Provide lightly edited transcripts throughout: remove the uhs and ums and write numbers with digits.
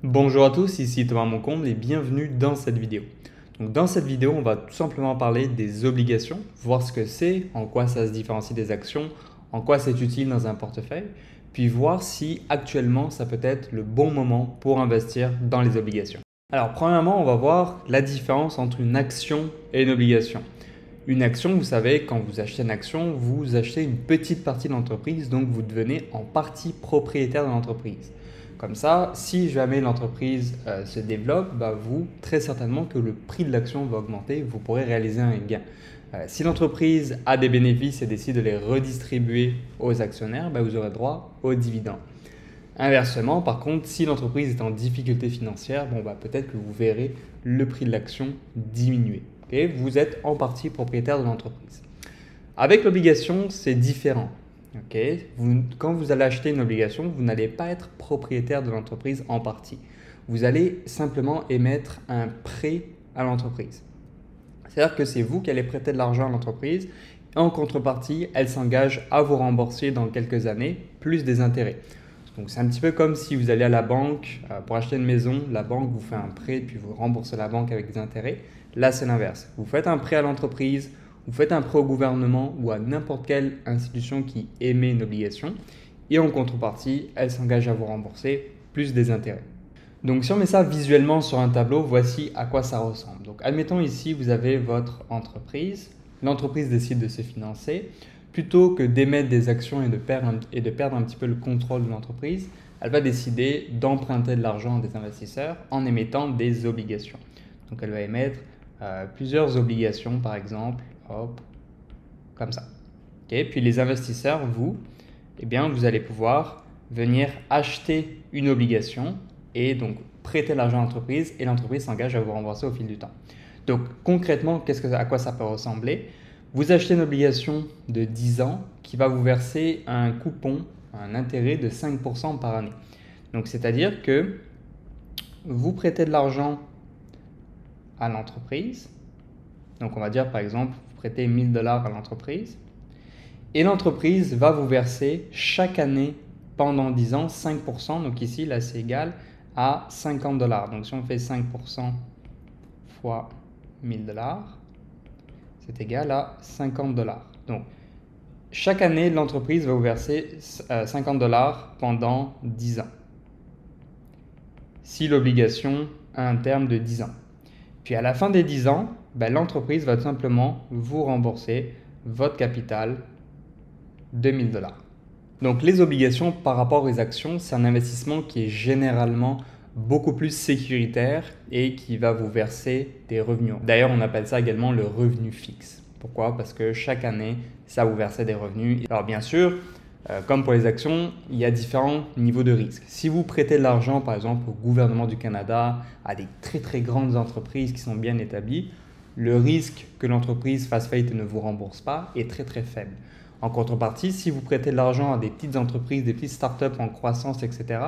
Bonjour à tous, ici Thomas Moncomble et bienvenue dans cette vidéo. Donc dans cette vidéo, on va tout simplement parler des obligations, voir ce que c'est, en quoi ça se différencie des actions, en quoi c'est utile dans un portefeuille, puis voir si actuellement ça peut être le bon moment pour investir dans les obligations. Alors premièrement, on va voir la différence entre une action et une obligation. Une action, vous savez, quand vous achetez une action, vous achetez une petite partie de l'entreprise, donc vous devenez en partie propriétaire de l'entreprise. Comme ça, si jamais l'entreprise se développe, vous, très certainement que le prix de l'action va augmenter, vous pourrez réaliser un gain. Si l'entreprise a des bénéfices et décide de les redistribuer aux actionnaires, vous aurez droit aux dividendes. Inversement, par contre, si l'entreprise est en difficulté financière, peut-être que vous verrez le prix de l'action diminuer. Okay? Vous êtes en partie propriétaire de l'entreprise. Avec l'obligation, c'est différent. Okay? Quand vous allez acheter une obligation, vous n'allez pas être propriétaire de l'entreprise en partie. Vous allez simplement émettre un prêt à l'entreprise. C'est-à-dire que c'est vous qui allez prêter de l'argent à l'entreprise et en contrepartie, elle s'engage à vous rembourser dans quelques années, plus des intérêts. Donc c'est un petit peu comme si vous allez à la banque pour acheter une maison, la banque vous fait un prêt puis vous remboursez la banque avec des intérêts. Là, c'est l'inverse. Vous faites un prêt à l'entreprise, vous faites un prêt au gouvernement ou à n'importe quelle institution qui émet une obligation et en contrepartie, elle s'engage à vous rembourser plus des intérêts. Donc si on met ça visuellement sur un tableau, voici à quoi ça ressemble. Donc admettons ici, vous avez votre entreprise. L'entreprise décide de se financer. Plutôt que d'émettre des actions et de perdre un petit peu le contrôle de l'entreprise, elle va décider d'emprunter de l'argent à des investisseurs en émettant des obligations. Donc elle va émettre plusieurs obligations par exemple, hop, comme ça. Okay? Puis les investisseurs, vous allez pouvoir venir acheter une obligation et donc prêter l'argent à l'entreprise et l'entreprise s'engage à vous rembourser au fil du temps. Donc concrètement, à quoi ça peut ressembler? Vous achetez une obligation de 10 ans qui va vous verser un coupon, un intérêt de 5% par année. Donc c'est-à-dire que vous prêtez de l'argent à l'entreprise. Donc on va dire par exemple, vous prêtez 1000 $ à l'entreprise et l'entreprise va vous verser chaque année pendant 10 ans 5%. Donc ici, là c'est égal à 50 $. Donc si on fait 5% fois 1000 $, c'est égal à 50 $. Donc chaque année, l'entreprise va vous verser 50 $ pendant 10 ans. Si l'obligation a un terme de 10 ans. Puis à la fin des 10 ans, l'entreprise va tout simplement vous rembourser votre capital de 1000 $. Donc les obligations par rapport aux actions, c'est un investissement qui est généralement beaucoup plus sécuritaire et qui va vous verser des revenus. D'ailleurs, on appelle ça également le revenu fixe. Pourquoi? Parce que chaque année, ça vous verse des revenus. Alors bien sûr, comme pour les actions, il y a différents niveaux de risque. Si vous prêtez de l'argent, par exemple, au gouvernement du Canada, à des très grandes entreprises qui sont bien établies, le risque que l'entreprise fasse faillite et ne vous rembourse pas est très faible. En contrepartie, si vous prêtez de l'argent à des petites entreprises, des petites startups en croissance, etc.,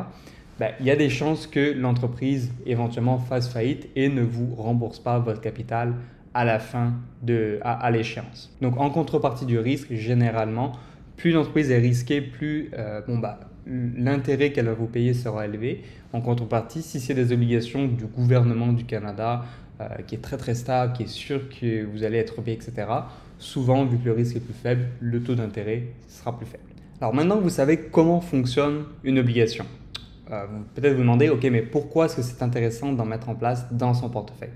il y a des chances que l'entreprise éventuellement fasse faillite et ne vous rembourse pas votre capital à la fin à l'échéance. Donc en contrepartie du risque, généralement, plus l'entreprise est risquée, plus l'intérêt qu'elle va vous payer sera élevé. En contrepartie, si c'est des obligations du gouvernement du Canada qui est très stable, qui est sûr que vous allez être payé, etc., souvent, vu que le risque est plus faible, le taux d'intérêt sera plus faible. Alors maintenant que vous savez comment fonctionne une obligation, peut-être vous demandez, ok, mais pourquoi est-ce que c'est intéressant d'en mettre en place dans son portefeuille?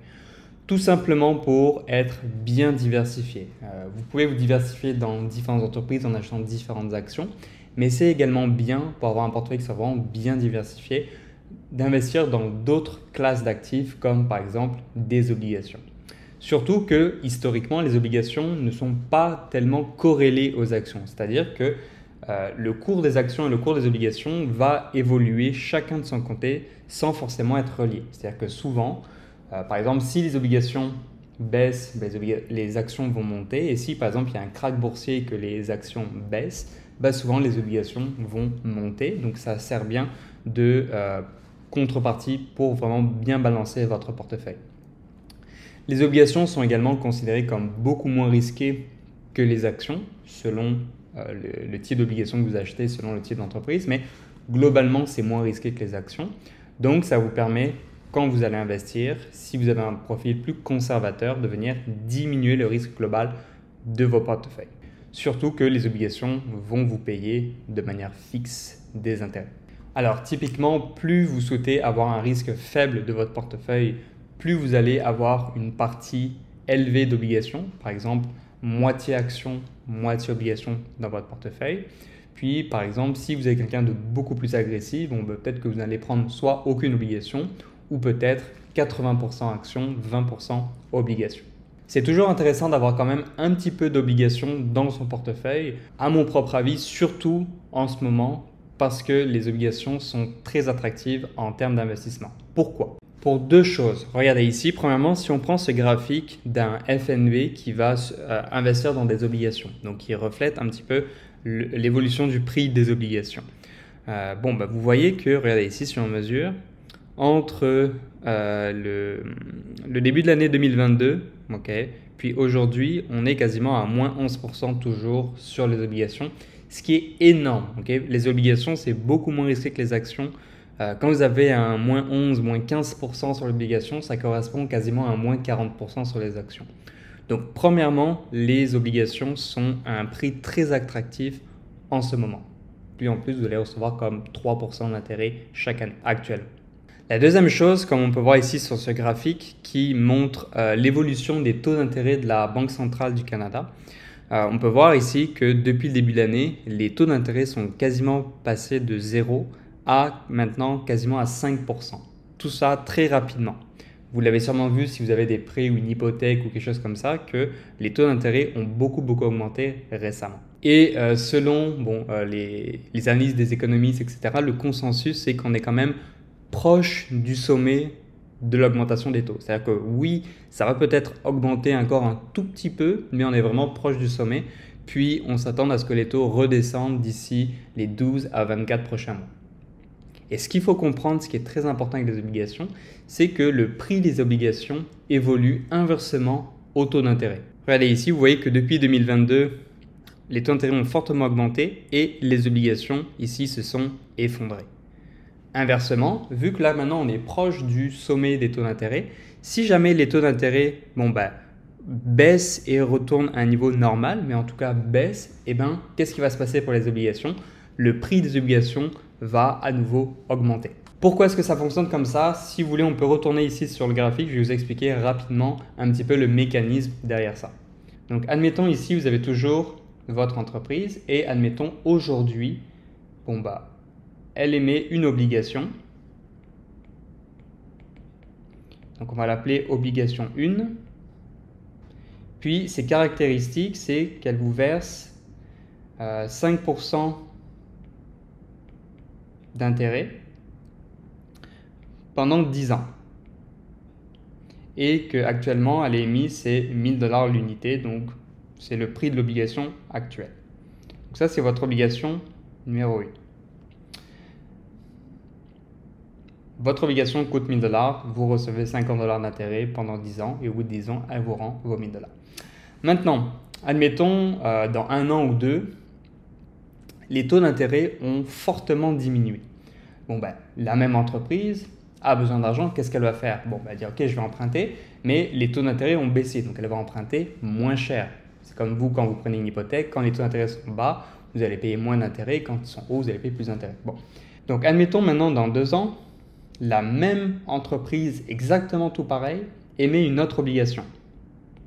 Tout simplement pour être bien diversifié. Vous pouvez vous diversifier dans différentes entreprises en achetant différentes actions, mais c'est également bien, pour avoir un portefeuille qui soit vraiment bien diversifié, d'investir dans d'autres classes d'actifs comme par exemple des obligations. Surtout que historiquement, les obligations ne sont pas tellement corrélées aux actions. C'est-à-dire que le cours des actions et le cours des obligations va évoluer chacun de son côté sans forcément être relié. C'est-à-dire que souvent, par exemple, si les obligations baissent, les actions vont monter. Et si par exemple il y a un krach boursier et que les actions baissent, souvent les obligations vont monter. Donc ça sert bien de contrepartie pour vraiment bien balancer votre portefeuille. Les obligations sont également considérées comme beaucoup moins risquées que les actions selon le type d'obligation que vous achetez, selon le type d'entreprise, mais globalement c'est moins risqué que les actions. Donc ça vous permet, quand vous allez investir, si vous avez un profil plus conservateur, de venir diminuer le risque global de vos portefeuilles. Surtout que les obligations vont vous payer de manière fixe des intérêts. Alors typiquement, plus vous souhaitez avoir un risque faible de votre portefeuille, plus vous allez avoir une partie élevée d'obligations, par exemple moitié action, moitié obligation dans votre portefeuille. Puis par exemple, si vous êtes quelqu'un de beaucoup plus agressif, peut-être que vous allez prendre soit aucune obligation ou peut-être 80% action, 20% obligation. C'est toujours intéressant d'avoir quand même un petit peu d'obligations dans son portefeuille, à mon propre avis, surtout en ce moment, parce que les obligations sont très attractives en termes d'investissement. Pourquoi? Pour deux choses. Regardez ici, premièrement, si on prend ce graphique d'un FNV qui va investir dans des obligations, donc qui reflète un petit peu l'évolution du prix des obligations. Vous voyez que, regardez ici, si on mesure, entre le début de l'année 2022, puis aujourd'hui, on est quasiment à moins 11% toujours sur les obligations, ce qui est énorme. Les obligations, c'est beaucoup moins risqué que les actions. Quand vous avez un moins 11, moins 15% sur l'obligation, ça correspond quasiment à un moins 40% sur les actions. Donc premièrement, les obligations sont à un prix très attractif en ce moment. Puis en plus, vous allez recevoir comme 3% d'intérêt chaque année actuelle. La deuxième chose, comme on peut voir ici sur ce graphique qui montre l'évolution des taux d'intérêt de la Banque centrale du Canada, on peut voir ici que depuis le début de l'année, les taux d'intérêt sont quasiment passés de 0 à maintenant quasiment à 5%. Tout ça très rapidement. Vous l'avez sûrement vu si vous avez des prêts ou une hypothèque ou quelque chose comme ça, que les taux d'intérêt ont beaucoup augmenté récemment. Et selon les analyses des économistes, etc., le consensus, c'est qu'on est quand même proche du sommet de l'augmentation des taux. C'est-à-dire que oui, ça va peut-être augmenter encore un tout petit peu, mais on est vraiment proche du sommet. Puis on s'attend à ce que les taux redescendent d'ici les 12 à 24 prochains mois. Et ce qu'il faut comprendre, ce qui est très important avec les obligations, c'est que le prix des obligations évolue inversement au taux d'intérêt. Regardez ici, vous voyez que depuis 2022, les taux d'intérêt ont fortement augmenté et les obligations ici se sont effondrées. Inversement, vu que là maintenant on est proche du sommet des taux d'intérêt, si jamais les taux d'intérêt baissent et retournent à un niveau normal, mais en tout cas baissent, qu'est-ce qui va se passer pour les obligations? Le prix des obligations va à nouveau augmenter. Pourquoi est-ce que ça fonctionne comme ça? Si vous voulez, on peut retourner ici sur le graphique, je vais vous expliquer rapidement un petit peu le mécanisme derrière ça. Donc admettons ici, vous avez toujours votre entreprise et admettons aujourd'hui, elle émet une obligation. Donc on va l'appeler obligation 1. Puis ses caractéristiques, c'est qu'elle vous verse 5% d'intérêt pendant 10 ans. Et qu'actuellement, elle est émise, c'est 1000 $ l'unité, donc c'est le prix de l'obligation actuelle. Donc ça, c'est votre obligation numéro 1. Votre obligation coûte 1000 $, vous recevez 50 $ d'intérêt pendant 10 ans et au bout de 10 ans, elle vous rend vos 1000 $. Maintenant, admettons, dans 1 an ou 2, les taux d'intérêt ont fortement diminué. La même entreprise a besoin d'argent, qu'est-ce qu'elle va faire? Elle va dire, ok, je vais emprunter, mais les taux d'intérêt ont baissé, donc elle va emprunter moins cher. C'est comme vous, quand vous prenez une hypothèque, quand les taux d'intérêt sont bas, vous allez payer moins d'intérêt, quand ils sont hauts, vous allez payer plus d'intérêt. Donc admettons maintenant, dans 2 ans, la même entreprise, exactement tout pareil, émet une autre obligation.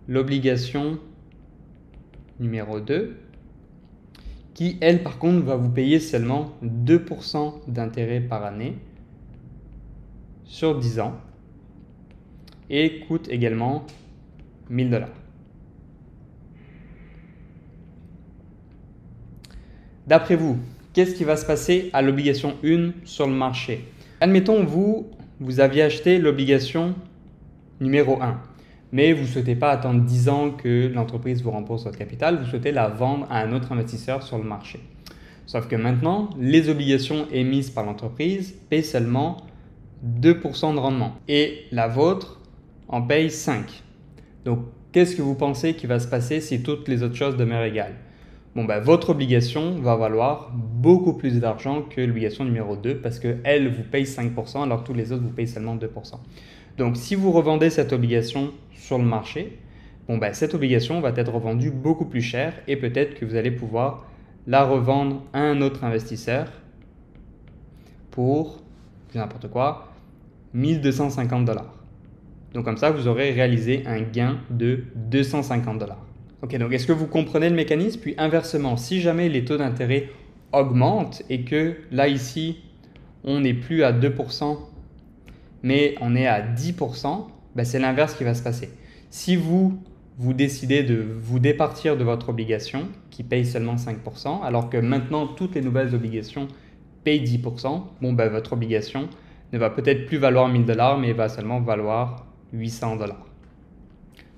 L'obligation numéro 2, qui, elle, par contre, va vous payer seulement 2% d'intérêt par année sur 10 ans et coûte également 1000 $. D'après vous, qu'est-ce qui va se passer à l'obligation 1 sur le marché? Admettons, vous aviez acheté l'obligation numéro 1, mais vous ne souhaitez pas attendre 10 ans que l'entreprise vous rembourse votre capital, vous souhaitez la vendre à un autre investisseur sur le marché. Sauf que maintenant, les obligations émises par l'entreprise paient seulement 2% de rendement et la vôtre en paye 5%. Donc, qu'est-ce que vous pensez qui va se passer si toutes les autres choses demeurent égales? bon, ben, votre obligation va valoir beaucoup plus d'argent que l'obligation numéro 2 parce qu'elle vous paye 5% alors que tous les autres vous payent seulement 2%. Donc, si vous revendez cette obligation sur le marché, bon, ben, cette obligation va être revendue beaucoup plus cher et peut-être que vous allez pouvoir la revendre à un autre investisseur pour, n'importe quoi, 1250 $. Donc comme ça, vous aurez réalisé un gain de 250 $. Ok, donc est-ce que vous comprenez le mécanisme? Puis inversement, si jamais les taux d'intérêt augmentent et que là ici, on n'est plus à 2%, mais on est à 10%, ben c'est l'inverse qui va se passer. Si vous décidez de vous départir de votre obligation qui paye seulement 5%, alors que maintenant toutes les nouvelles obligations payent 10%, bon, ben, votre obligation ne va peut-être plus valoir 1000 $, mais va seulement valoir 800 $.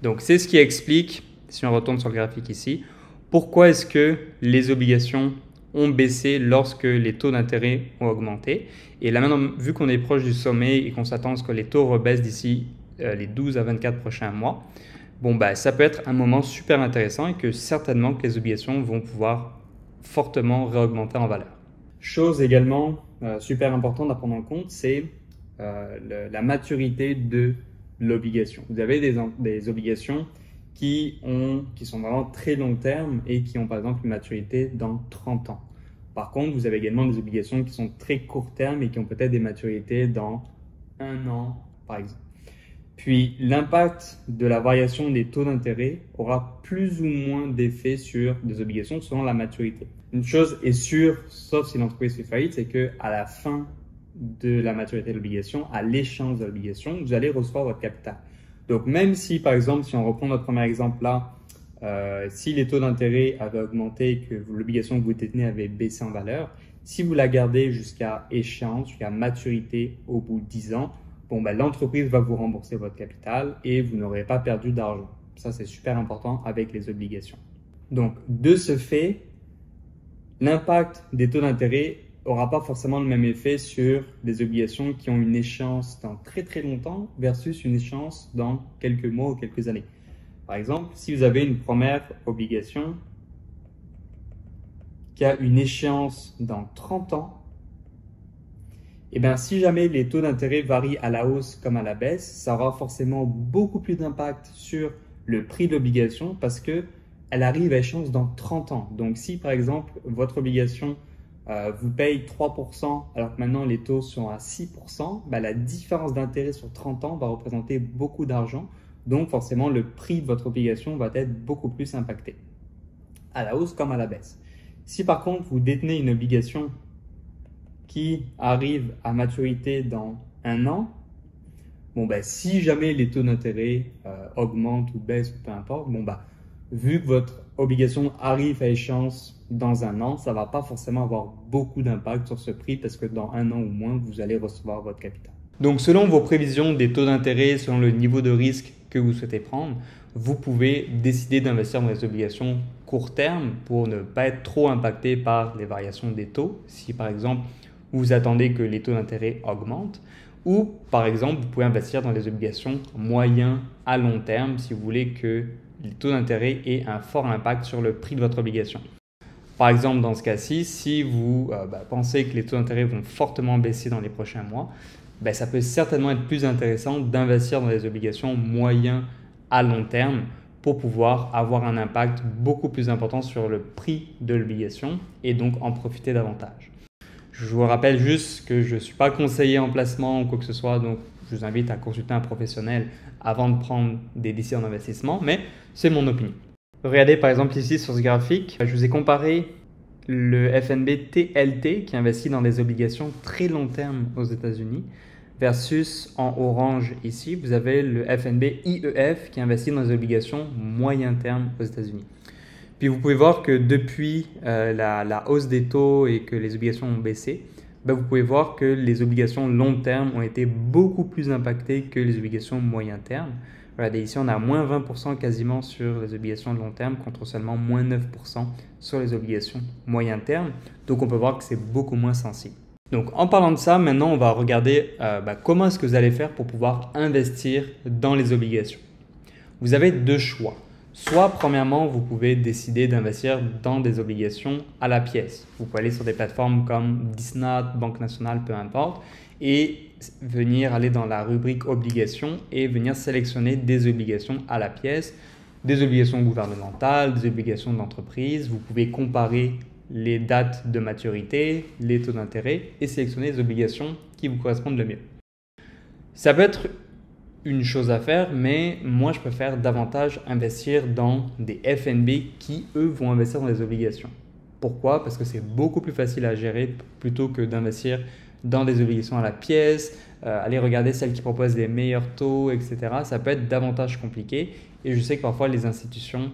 Donc c'est ce qui explique, si on retourne sur le graphique ici, pourquoi est-ce que les obligations ont baissé lorsque les taux d'intérêt ont augmenté. Et là maintenant, vu qu'on est proche du sommet et qu'on s'attend à ce que les taux rebaissent d'ici les 12 à 24 prochains mois, bon, bah, ça peut être un moment super intéressant et que certainement que les obligations vont pouvoir fortement réaugmenter en valeur. Chose également super importante à prendre en compte, c'est la maturité de l'obligation. Vous avez des obligations qui sont vraiment très long terme et qui ont par exemple une maturité dans 30 ans. Par contre, vous avez également des obligations qui sont très court terme et qui ont peut-être des maturités dans 1 an par exemple. Puis l'impact de la variation des taux d'intérêt aura plus ou moins d'effet sur des obligations selon la maturité. Une chose est sûre, sauf si l'entreprise fait faillite, c'est qu'à la fin de la maturité de l'obligation, à l'échéance de l'obligation, vous allez recevoir votre capital. Donc même si par exemple, si on reprend notre premier exemple là, si les taux d'intérêt avaient augmenté et que l'obligation que vous détenez avait baissé en valeur, si vous la gardez jusqu'à échéance, jusqu'à maturité au bout de 10 ans, bon, ben, l'entreprise va vous rembourser votre capital et vous n'aurez pas perdu d'argent. Ça, c'est super important avec les obligations. Donc, de ce fait, l'impact des taux d'intérêt n'aura pas forcément le même effet sur des obligations qui ont une échéance dans très très longtemps versus une échéance dans quelques mois ou quelques années. Par exemple, si vous avez une première obligation qui a une échéance dans 30 ans, et bien, si jamais les taux d'intérêt varient à la hausse comme à la baisse, ça aura forcément beaucoup plus d'impact sur le prix de l'obligation parce qu'elle arrive à échéance dans 30 ans. Donc, si par exemple, votre obligation vous paye 3% alors que maintenant les taux sont à 6%, ben, la différence d'intérêt sur 30 ans va représenter beaucoup d'argent. Donc, forcément, le prix de votre obligation va être beaucoup plus impacté, à la hausse comme à la baisse. Si par contre, vous détenez une obligation qui arrive à maturité dans 1 an, bon, ben, si jamais les taux d'intérêt augmentent ou baissent, peu importe, bon, ben, vu que votre obligation arrive à échéance dans 1 an, ça ne va pas forcément avoir beaucoup d'impact sur ce prix parce que dans 1 an ou moins, vous allez recevoir votre capital. Donc, selon vos prévisions des taux d'intérêt, selon le niveau de risque que vous souhaitez prendre, vous pouvez décider d'investir dans des obligations court terme pour ne pas être trop impacté par les variations des taux. Si par exemple, vous attendez que les taux d'intérêt augmentent, ou par exemple, vous pouvez investir dans des obligations moyen à long terme si vous voulez que les taux d'intérêt aient un fort impact sur le prix de votre obligation. Par exemple, dans ce cas-ci, si vous pensez que les taux d'intérêt vont fortement baisser dans les prochains mois, ça peut certainement être plus intéressant d'investir dans des obligations moyen à long terme pour pouvoir avoir un impact beaucoup plus important sur le prix de l'obligation et donc en profiter davantage. Je vous rappelle juste que je ne suis pas conseiller en placement ou quoi que ce soit, donc je vous invite à consulter un professionnel avant de prendre des décisions d'investissement, mais c'est mon opinion. Regardez par exemple ici sur ce graphique, je vous ai comparé le FNB TLT qui investit dans des obligations très long terme aux États-Unis versus en orange ici, vous avez le FNB IEF qui investit dans des obligations moyen terme aux États-Unis. Puis vous pouvez voir que depuis la hausse des taux et que les obligations ont baissé, vous pouvez voir que les obligations long terme ont été beaucoup plus impactées que les obligations moyen terme. Regardez ici, on a moins 20% quasiment sur les obligations de long terme contre seulement moins 9% sur les obligations moyen terme. Donc on peut voir que c'est beaucoup moins sensible. Donc en parlant de ça, maintenant on va regarder comment est-ce que vous allez faire pour pouvoir investir dans les obligations. Vous avez 2 choix. Soit, premièrement, vous pouvez décider d'investir dans des obligations à la pièce. Vous pouvez aller sur des plateformes comme Disnat, Banque Nationale, peu importe, et venir aller dans la rubrique obligations et venir sélectionner des obligations à la pièce, des obligations gouvernementales, des obligations d'entreprise. Vous pouvez comparer les dates de maturité, les taux d'intérêt et sélectionner les obligations qui vous correspondent le mieux. Ça peut être une chose à faire, mais moi je préfère davantage investir dans des FNB qui eux vont investir dans des obligations. Pourquoi? Parce que c'est beaucoup plus facile à gérer plutôt que d'investir dans des obligations à la pièce, aller regarder celles qui proposent les meilleurs taux, etc. Ça peut être davantage compliqué et je sais que parfois les institutions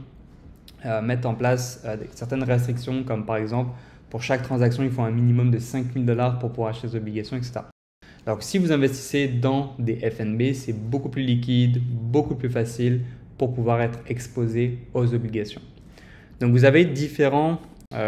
mettent en place certaines restrictions comme par exemple pour chaque transaction il faut un minimum de 5 000 $ pour pouvoir acheter des obligations, etc. Donc, si vous investissez dans des FNB, c'est beaucoup plus liquide, beaucoup plus facile pour pouvoir être exposé aux obligations. Donc, vous avez différents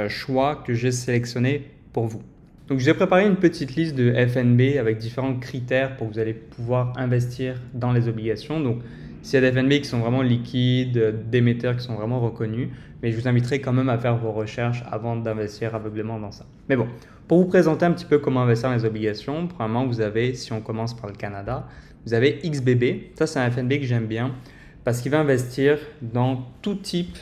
choix que j'ai sélectionnés pour vous. Donc, j'ai préparé une petite liste de FNB avec différents critères pour que vous allez pouvoir investir dans les obligations. Donc, s'il y a des FNB qui sont vraiment liquides, d'émetteurs qui sont vraiment reconnus, mais je vous inviterai quand même à faire vos recherches avant d'investir aveuglément dans ça. Mais bon, pour vous présenter un petit peu comment investir dans les obligations, premièrement, vous avez, si on commence par le Canada, vous avez XBB. Ça, c'est un FNB que j'aime bien parce qu'il va investir dans tout type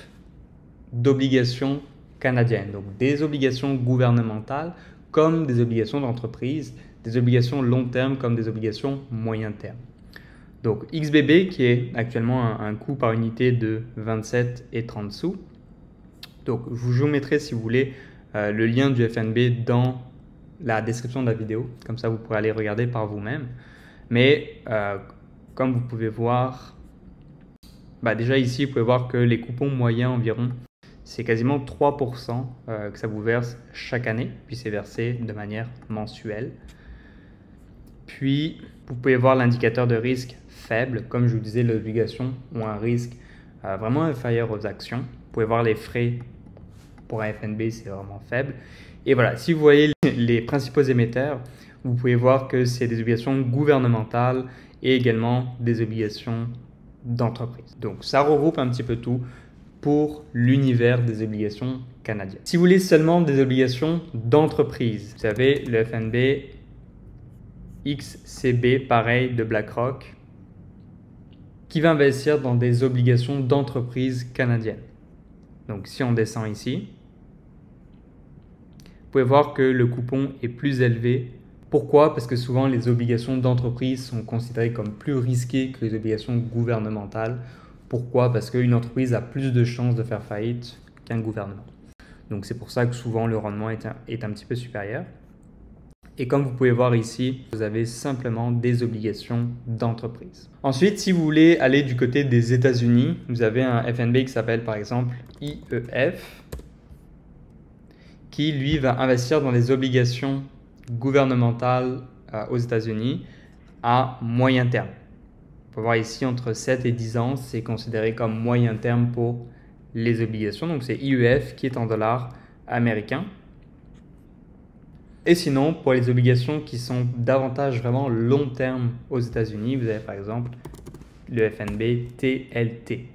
d'obligations canadiennes. Donc, des obligations gouvernementales comme des obligations d'entreprise, des obligations long terme comme des obligations moyen terme. Donc, XBB qui est actuellement un coût par unité de 27 et 30 sous. Donc, je vous mettrai si vous voulez le lien du FNB dans la description de la vidéo. Comme ça, vous pourrez aller regarder par vous-même. Mais comme vous pouvez voir, déjà ici, vous pouvez voir que les coupons moyens environ, c'est quasiment 3% que ça vous verse chaque année. Puis c'est versé de manière mensuelle. Puis, vous pouvez voir l'indicateur de risque faible. Comme je vous disais, les obligations ont un risque vraiment inférieur aux actions. Vous pouvez voir les frais pour un FNB, c'est vraiment faible. Et voilà, si vous voyez les principaux émetteurs, vous pouvez voir que c'est des obligations gouvernementales et également des obligations d'entreprise. Donc, ça regroupe un petit peu tout pour l'univers des obligations canadiennes. Si vous voulez seulement des obligations d'entreprise, vous avez le FNB XCB, pareil, de BlackRock, qui va investir dans des obligations d'entreprise canadiennes. Donc, si on descend ici, vous pouvez voir que le coupon est plus élevé. Pourquoi? Parce que souvent, les obligations d'entreprise sont considérées comme plus risquées que les obligations gouvernementales. Pourquoi? Parce qu'une entreprise a plus de chances de faire faillite qu'un gouvernement. Donc, c'est pour ça que souvent, le rendement est un petit peu supérieur. Et comme vous pouvez voir ici, vous avez simplement des obligations d'entreprise. Ensuite, si vous voulez aller du côté des États-Unis, vous avez un FNB qui s'appelle par exemple IEF, qui lui va investir dans les obligations gouvernementales aux États-Unis à moyen terme. On peut voir ici entre 7 et 10 ans, c'est considéré comme moyen terme pour les obligations. Donc c'est IEF qui est en dollars américains. Et sinon, pour les obligations qui sont davantage vraiment long terme aux États-Unis, vous avez par exemple le FNB TLT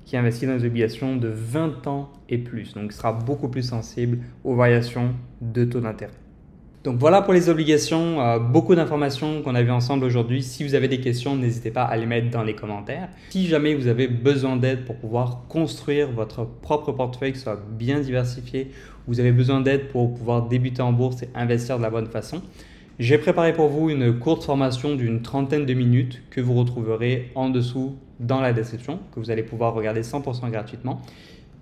qui investit dans des obligations de 20 ans et plus. Donc, il sera beaucoup plus sensible aux variations de taux d'intérêt. Donc, voilà pour les obligations. Beaucoup d'informations qu'on a vues ensemble aujourd'hui. Si vous avez des questions, n'hésitez pas à les mettre dans les commentaires. Si jamais vous avez besoin d'aide pour pouvoir construire votre propre portefeuille qui soit bien diversifié, vous avez besoin d'aide pour pouvoir débuter en bourse et investir de la bonne façon, j'ai préparé pour vous une courte formation d'une trentaine de minutes que vous retrouverez en dessous dans la description, que vous allez pouvoir regarder 100% gratuitement.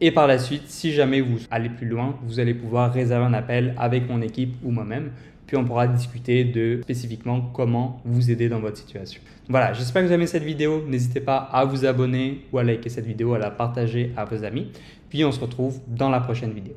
Et par la suite, si jamais vous allez plus loin, vous allez pouvoir réserver un appel avec mon équipe ou moi-même. Puis on pourra discuter de spécifiquement comment vous aider dans votre situation. Voilà, j'espère que vous avez aimé cette vidéo. N'hésitez pas à vous abonner ou à liker cette vidéo, à la partager à vos amis. Puis on se retrouve dans la prochaine vidéo.